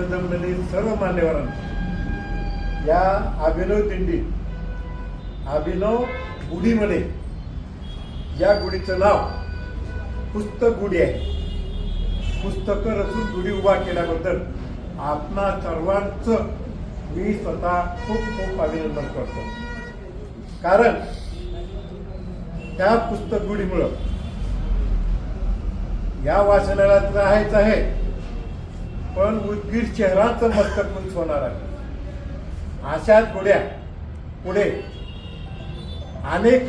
इथं जमलेली सर्व मान्यवरांना या अभिनव दिंडी अभिनव गुढीमध्ये या गुढीचं नाव पुस्तक गुढी आहे. पुस्तकं रचून गुढी उभा केल्याबद्दल आपणा सर्वांचं मी स्वतः खूप खूप अभिनंदन करतो. कारण त्या पुस्तक गुढीमुळं या वाचनालयात राहायचं आहे, पण उदगीर शहराचं मस्तक उंच होणार आहे. अशाच गुढ्या पुढे अनेक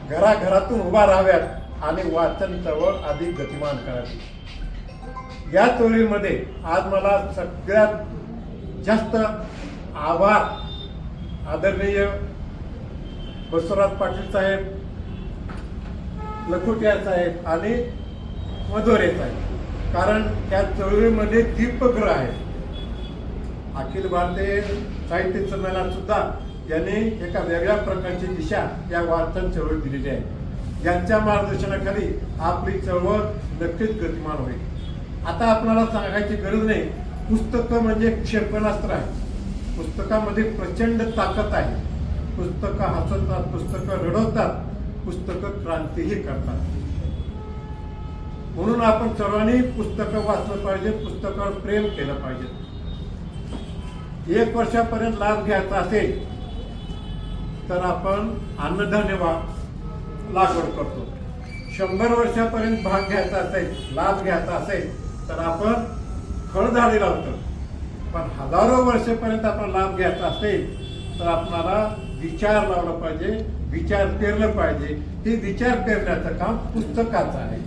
घराघरातून उभा राहाव्यात आणि वाचन चळवळ अधिक गतिमान करावी. या चळवळीमध्ये आज मला सगळ्यात जास्त आभार आदरणीय बसवराज पाटील साहेब, लखोटिया साहेब आणि मधोरे साहेब, कारण त्या चळवळीमध्ये दीपगृह आहे. अखिल भारतीय साहित्य संमेलनात सुद्धा यांनी एका वेगळ्या प्रकारची दिशा या वाचन चळवळ दिलेली आहे. यांच्या मार्गदर्शनाखाली आपली चळवळ नक्कीच गतिमान होईल. आता आपल्याला सांगायची गरज नाही, पुस्तकं म्हणजे क्षेपणास्त्र आहे. पुस्तकामध्ये प्रचंड ताकद आहे. पुस्तकं हसवतात, पुस्तकं रडवतात, पुस्तकं क्रांतीही करतात. म्हणून आपण सर्वांनी पुस्तकं वाचलं पाहिजे, पुस्तकावर प्रेम केलं पाहिजे. 1 वर्षापर्यंत लाभ घ्यायचा असेल तर आपण अन्नधान्य लागवड करतो. 100 वर्षापर्यंत भाग घ्यायचा असेल, लाभ घ्यायचा असेल तर आपण फळझाडे लावतो. पण हजारो वर्षापर्यंत आपण लाभ घ्यायचा असेल तर आपल्याला विचार लावला पाहिजे, विचार पेरलं पाहिजे. हे विचार पेरण्याचं काम पुस्तकाचं आहे.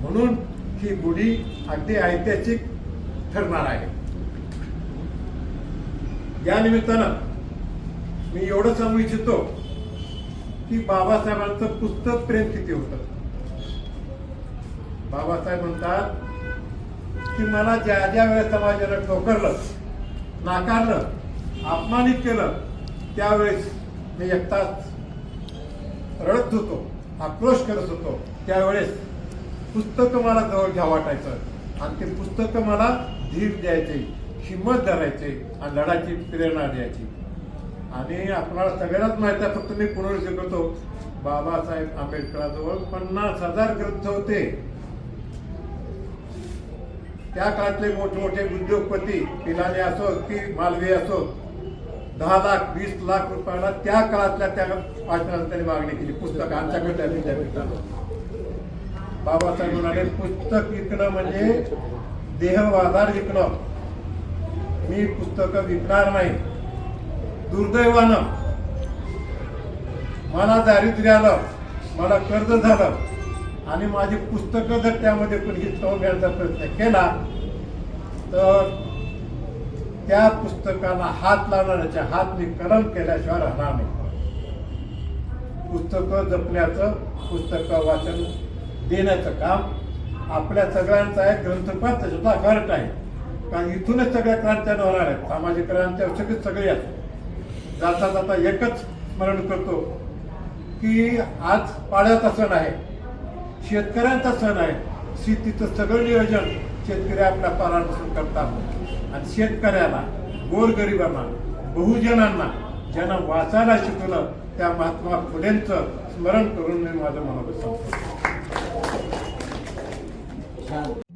म्हणून ही गुढी अगदी ऐतिहासिक ठरणार आहे. या निमित्तानं मी एवढं सांगू इच्छितो की बाबासाहेबांचं पुस्तक प्रेम किती होतं. बाबासाहेब म्हणतात की मला ज्या ज्या वेळेस समाजानं ठोकरलं, नाकारलं, अपमानित केलं, त्यावेळेस मी एकटाच रडत होतो, आक्रोश करत होतो. त्यावेळेस पुस्तकं मला जवळ घ्या वाटायचं आणि ते पुस्तकं मला धीर द्यायचे, हिंमत धरायचे आणि लढायची प्रेरणा द्यायची. आणि आपल्याला सगळ्यांनाच माहिती आहे, फक्त मी पुनरुच्चार करतो, बाबासाहेब आंबेडकरांजवळ 50,000 ग्रंथ होते. त्या काळातले मोठमोठे उद्योगपती, पिलानी असो की मालवीय असो, 10 लाख 20 लाख रुपयाला त्या काळातल्या त्या वाचनाला त्यांनी मागणी केली. पुस्तक आमच्याकडे त्या विद्यापीठाला बाबासाहेब म्हणाले, पुस्तक विकणं म्हणजे देहवादार विकणं. मी पुस्तकं विकणार नाही. दुर्दैवानं मला दारिद्र्य आलं, मला कर्ज झालं आणि माझी पुस्तकं जर त्यामध्ये कोणी हिसकावून घ्यायचा प्रयत्न केला तर त्या पुस्तकाला हात लावणाऱ्याच्या हात मी कलम केल्याशिवाय राहणार नाही. पुस्तकं जपण्याचं, पुस्तकं वाचन देण्याचं काम आपल्या सगळ्यांचं आहे. ग्रंथपाठ सुद्धा घरट आहे, कारण इथूनच सगळ्या क्रांत्या होणार आहेत. सामाजिक क्रांती सगळी सगळी आहेत. जाता जाता एकच स्मरण करतो की आज पाड्याचा सण आहे, शेतकऱ्यांचा सण आहे. शेतीचं सगळं नियोजन शेतकरी आपल्या पारापासून करतात आणि शेतकऱ्याला, गोरगरिबांना, बहुजनांना ज्यांना वाचायला शिकवलं त्या महात्मा फुलेंचं स्मरण करून मी माझं मनोगत सांगतो.